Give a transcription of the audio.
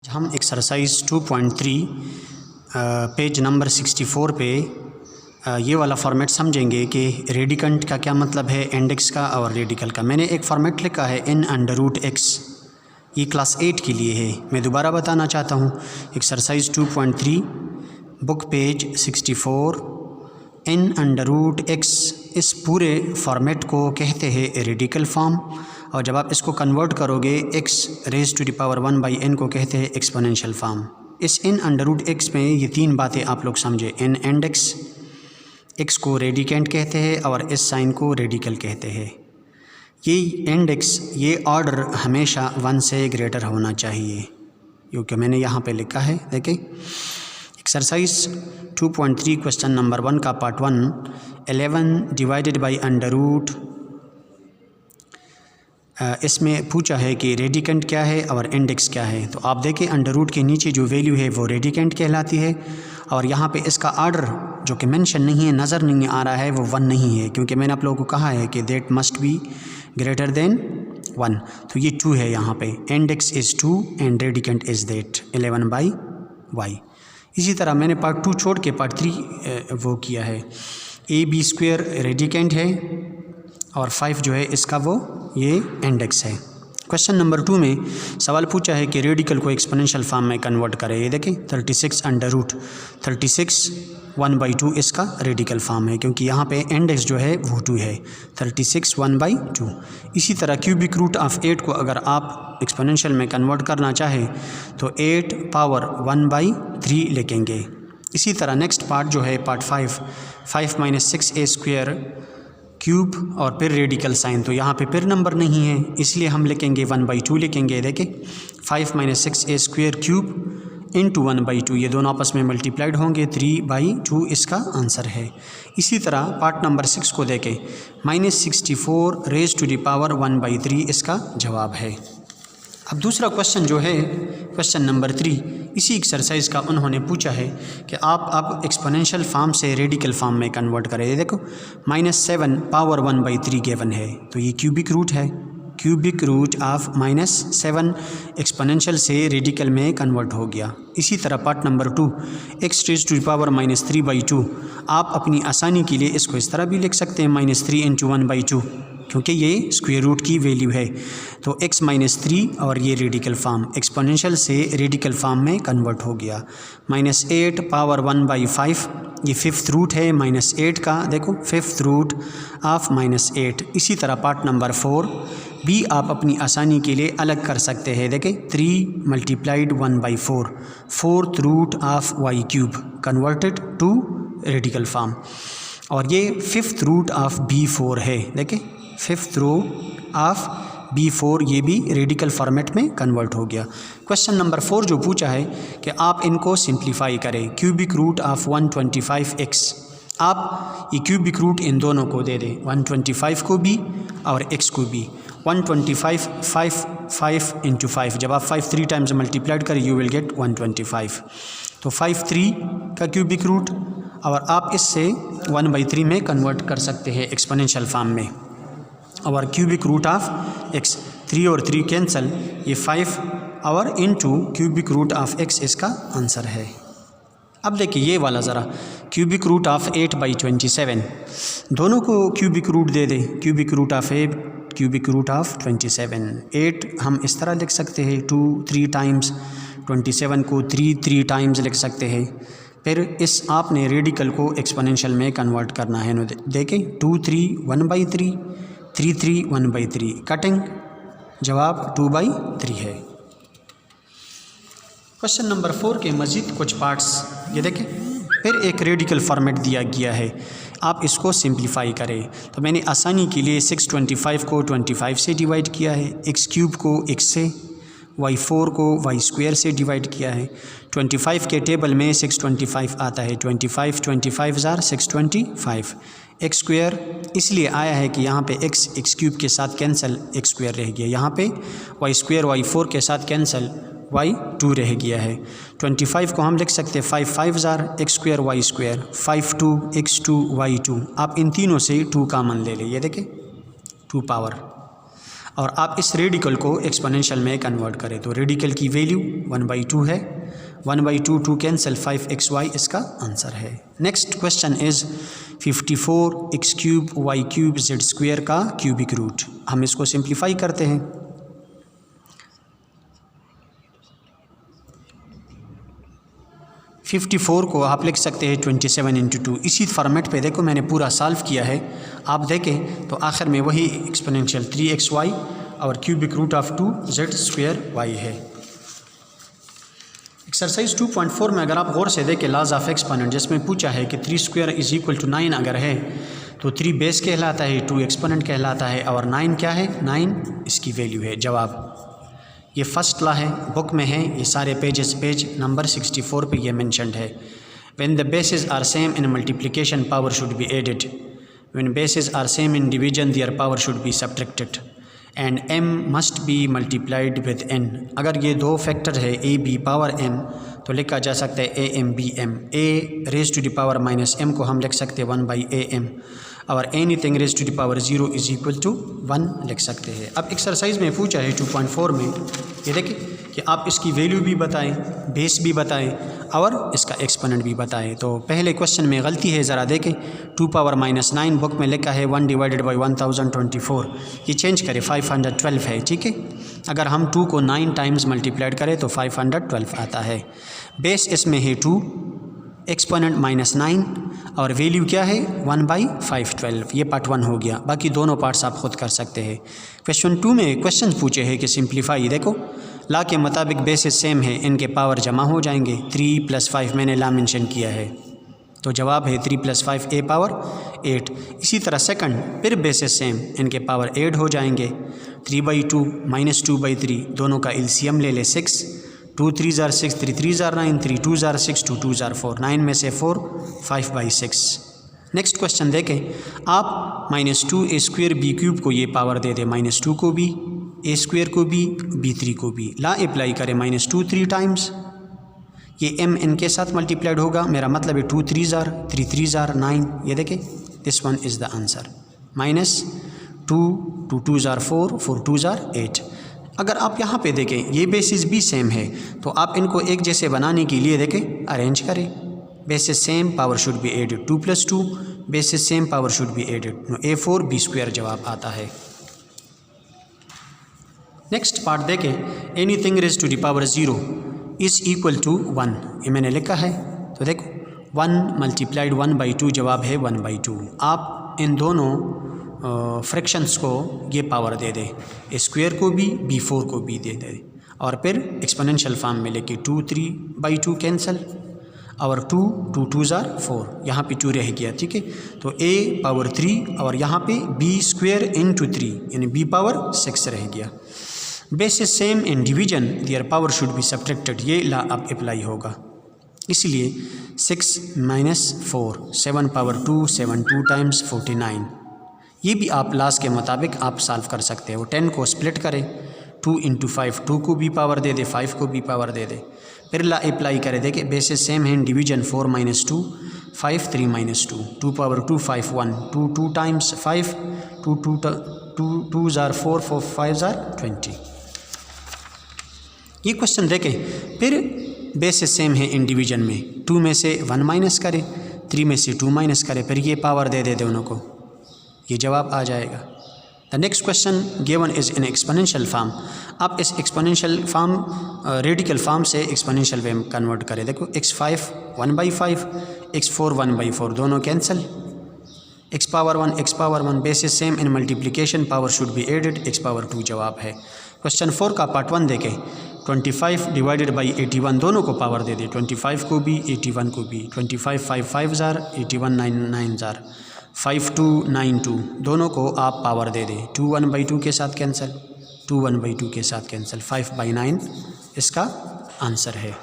हम exercise 2.3 page number 64 पे ये वाला फॉर्मेट समझेंगे कि रेडिकंट का क्या मतलब है, इंडेक्स का और रेडिकल का। मैंने एक फॉर्मेट लिखा है n√x, ये क्लास 8 के लिए है। मैं दोबारा बताना चाहता हूँ, एक्सरसाइज 2.3 बुक पेज 64 n√x, इस पूरे फॉर्मेट को कहते हैं रेडिकल फॉर्म। और जब आप इसको कन्वर्ट करोगे x raise to the power 1/n को कहते हैं एक्सपोनेंशियल फॉर्म। इस n√x में ये तीन बातें आप लोग समझे, n इंडेक्स, x को रेडिकेंट कहते हैं और इस साइन को रेडिकल कहते हैं। ये इंडेक्स, ये ऑर्डर हमेशा 1 से ग्रेटर होना चाहिए, क्योंकि मैंने यहाँ पे लिखा है। देखिए एक्सरसाइज 2.3 क्वेश्चन नंबर 1 का part 1, 11 divided by under root, इसमें पूछा है कि रेडिकेंट क्या है और इंडेक्स क्या है। तो आप देखें अंडर रूट के नीचे जो वैल्यू है वो रेडिकेंट कहलाती है, और यहाँ पे इसका ऑर्डर जो कि मेंशन नहीं है, नज़र नहीं आ रहा है, वो 1 नहीं है, क्योंकि मैंने आप लोगों को कहा है कि that must be greater than 1। तो ये 2 है यहाँ पे, index is 2 and radicand is that 11/y। इसी तरह मैंने पार्ट 2 छोड़ के पार्ट 3 वो किया है। ab² रेडिकेंट है और 5 जो है इसका वो ये इंडेक्स है। क्वेश्चन नंबर 2 में सवाल पूछा है कि रेडिकल को एक्सपोनेंशियल फॉर्म में कन्वर्ट करें। ये देखें 36 अंडर रूट 36 1/2 इसका रेडिकल फॉर्म है, क्योंकि यहाँ पे इंडेक्स जो है वो 2 है। 36 1/2। इसी तरह क्यूबिक रूट ऑफ 8 को अगर आप एक्सपोनेंशियल में कन्वर्ट करना चाहे तो 8 पावर 1/3 लिखेंगे। इसी तरह नेक्स्ट पार्ट जो है पार्ट 5 - 6a² क्यूब और फिर रेडिकल साइन, तो यहाँ पे फिर नंबर नहीं है, इसलिए हम लिखेंगे 1/2 लिखेंगे। देखें 5 - 6a² क्यूब इंटू 1/2, ये दोनों आपस में मल्टीप्लाइड होंगे, 3/2 इसका आंसर है। इसी तरह पार्ट नंबर 6 को देखें, -64 रेज़ टू द पावर 1/3 इसका जवाब है। अब दूसरा क्वेश्चन जो है क्वेश्चन नंबर 3, इसी एक्सरसाइज का उन्होंने पूछा है कि आप अब एक्सपोनेंशियल फॉर्म से रेडिकल फॉर्म में कन्वर्ट करें। ये देखो -7 पावर 1/3 गिवन है, तो ये क्यूबिक रूट है। क्यूबिक रूट ऑफ -7 एक्सपोनेंशियल से रेडिकल में कन्वर्ट हो गया। इसी तरह part number 2, x raise to the power -3/2, आप अपनी आसानी के लिए इसको इस तरह भी लिख सकते हैं, -3 × 1/2, क्योंकि ये स्क्वायर रूट की वैल्यू है। तो x - 3 और ये रेडिकल फॉर्म एक्सपोनेंशियल से रेडिकल फॉर्म में कन्वर्ट हो गया। -8 पावर 1/5, ये 5th रूट है -8 का, देखो 5th रूट ऑफ -8। इसी तरह पार्ट नंबर 4 भी आप अपनी आसानी के लिए अलग कर सकते हैं। देखें 3 × 1/4, 4th root of y³ converted to radical form, और ये 5th रूट ऑफ b4 है। देखें 5th रूट ऑफ b4, ये भी रेडिकल फॉर्मेट में कन्वर्ट हो गया। क्वेश्चन नंबर 4 जो पूछा है कि आप इनको सिंप्लीफाई करें। क्यूबिक रूट ऑफ 125x, आप ये क्यूबिक रूट इन दोनों को दे दें, 125 को भी और x को भी। 125 5 × 5, जब आप 5 3 टाइम्स मल्टीप्लाइड करें यू विल गेट 125। तो 5 3 का क्यूबिक रूट, और आप इससे 1/3 में कन्वर्ट कर सकते हैं एक्सपोनेंशियल फॉर्म में। और क्यूबिक रूट ऑफ x, 3 और 3 कैंसल, ये 5 और into cubic root of x इसका आंसर है। अब देखिए ये वाला ज़रा, क्यूबिक रूट ऑफ 8/27, दोनों को क्यूबिक रूट दे दें। Cubic root of 8 cubic root of 27, 8 हम इस तरह लिख सकते हैं 2 3 टाइम्स, 27 को 3 3 टाइम्स लिख सकते हैं। फिर इस आपने रेडिकल को एक्सपोनेंशियल में कन्वर्ट करना है। देखें 2 3 1/3, 3 3 1/3, कटिंग, जवाब 2/3 है। क्वेश्चन नंबर 4 के मज़ीद कुछ पार्ट्स ये देखें, फिर एक रेडिकल फॉर्मेट दिया गया है, आप इसको सिंप्लीफाई करें। तो मैंने आसानी के लिए 625 को 25 से डिवाइड किया है, x³ को x से, y4 को y² से डिवाइड किया है। 25 के टेबल में 625 आता है, 25 25 = 625। x² इसलिए आया है कि यहाँ पे x³ के साथ कैंसिल, x² रह गया। यहाँ पे y² y4 के साथ कैंसिल, y2 रह गया है। 25 को हम लिख सकते हैं 5 5 = x² y², 5 2 x2 y2। आप इन तीनों से 2 कामन ले लें, ये देखें 2 पावर, और आप इस रेडिकल को एक्सपोनेंशियल में कन्वर्ट करें तो रेडिकल की वैल्यू 1/2 है, 1/2 2 कैंसिल 5xy इसका आंसर है। Next question is 54x³ y³ z² का क्यूबिक रूट। हम इसको सिंप्लीफाई करते हैं। फिफ्टी 54 को आप लिख सकते हैं 27 × 2। इसी फॉर्मेट पे देखो मैंने पूरा सॉल्व किया है, आप देखें तो आखिर में वही एक्सपोनेंशियल 3xy और क्यूबिक रूट ऑफ 2z² है। एक्सरसाइज 2.4 में अगर आप गौर से देखें लॉज ऑफ एक्सपोनेंट, जिसमें पूछा है कि 3² = 9 अगर है तो 3 बेस कहलाता है, 2 एक्सपोनेंट कहलाता है और 9 क्या है, 9 इसकी वैल्यू है। जवाब ये फर्स्ट लॉ है, बुक में है, ये सारे पेज नंबर 64 पे ये मेंशनड है। When the basis are same in multiplication power should be added, when basis are same in division their power should be subtracted and m must be multiplied with n। अगर ये दो factor है a b power m तो लिखा जा सकता है am bm। a raise to the power -m को हम लिख सकते हैं 1/am और anything raise to the power 0 = 1 लिख सकते हैं। अब एक्सरसाइज में पूछा है 2.4 में, ये देखिए कि आप इसकी वैल्यू भी बताएं, बेस भी बताएं और इसका एक्सपोनेंट भी बताएं। तो पहले क्वेश्चन में गलती है, ज़रा देखें। 2⁻⁹ बुक में लिखा है 1/1024, ये चेंज करें 512 है, ठीक है। अगर हम 2 को 9 टाइम्स मल्टीप्लाइड करें तो 512 आता है। बेस इसमें है 2, एक्सपोनेंट -9 और वैल्यू क्या है 1/512। ये पार्ट 1 हो गया, बाकी दोनों पार्ट्स आप खुद कर सकते हैं। क्वेश्चन 2 में क्वेश्चन पूछे हैं कि सिंप्लीफाई। देखो ला के मुताबिक बेसिस सेम है, इनके पावर जमा हो जाएंगे। 3 + 5 मैंने ला मेंशन किया है तो जवाब है 3 + 5 a पावर 8। इसी तरह सेकंड फिर बेसिस सेम, इनके पावर 8 हो जाएंगे। 3/2 -2/3 दोनों का एलसीएम ले ले 6, 2 3 = 6, 3 3 = 9, 3 2 = 6, 2 2 = 4, 9 में से 4 5/6। नेक्स्ट क्वेश्चन देखें, आप -2 a² b³ को ये पावर दे दे, -2 को भी, a² को भी, b3 को भी। ला अप्लाई करें, -2 3 टाइम्स, ये m इनके साथ मल्टीप्लाइड होगा, मेरा मतलब है 2 3 = 3 3 = 9। ये देखें this one is the answer. -2 2 2 = 4, 4 2 = 8। अगर आप यहाँ पे देखें ये बेसिस भी सेम है तो आप इनको एक जैसे बनाने के लिए देखें अरेंज करें। Basis same power should be added, 2 + 2 basis same power should be added, a4 b² जवाब आता है। नेक्स्ट पार्ट देखें, anything raise to the power 0 = 1, ये मैंने लिखा है। तो देखो 1 × 1/2 जवाब है 1/2। आप इन दोनों फ्रैक्शंस को ये पावर दे दे, a² को भी b4 को भी दे दे और फिर एक्सपोनेंशियल फॉर्म में लेके 2 3/2 कैंसिल और 2 2 2 = 4, यहाँ पे 2 रह गया, ठीक है। तो a पावर 3 और यहाँ पे b² × 3 यानी b पावर 6 रह गया। Basis same in division their power should be subtracted, ये ला अब अप्लाई होगा, इसलिए 6 - 4 7/2 7 2 टाइम्स 49। ये भी आप लास के मुताबिक आप सॉल्व कर सकते हो। 10 को स्प्लिट करें, 2 × 5, 2 को भी पावर दे दे, 5 को भी पावर दे दे, फिर ला अप्लाई करें। देखिए बेसिस सेम है, डिवीजन 4 - 2 5 3 - 2 2/2 5 1 2 2 टाइम्स 5 2 2 2 = 4 4 5 = 20। ये क्वेश्चन देखें, फिर बेसिस सेम है इन डिवीजन में, 2 में से 1 माइनस करें, 3 में से 2 माइनस करें, फिर ये पावर दे दे दोनों को, ये जवाब आ जाएगा। The next question given is in exponential form. आप इस एक्सपोनेंशियल फॉर्म रेडिकल फॉर्म से एक्सपोनेंशियल में कन्वर्ट करें। देखो x5 1/5, x4 1/4 दोनों cancel, x⁻1 basis same in multiplication power should be added, x⁻2 जवाब है। क्वेश्चन 4 का पार्ट 1 देखें, 25 / 81 दोनों को पावर दे दे, 25 को भी 81 को भी, 25 5 5 * 81 9 9 * 5 2 9 2 दोनों को आप पावर दे दें, 2 1/2 के साथ कैंसिल, 2 1/2 के साथ कैंसिल, 5/9 इसका आंसर है।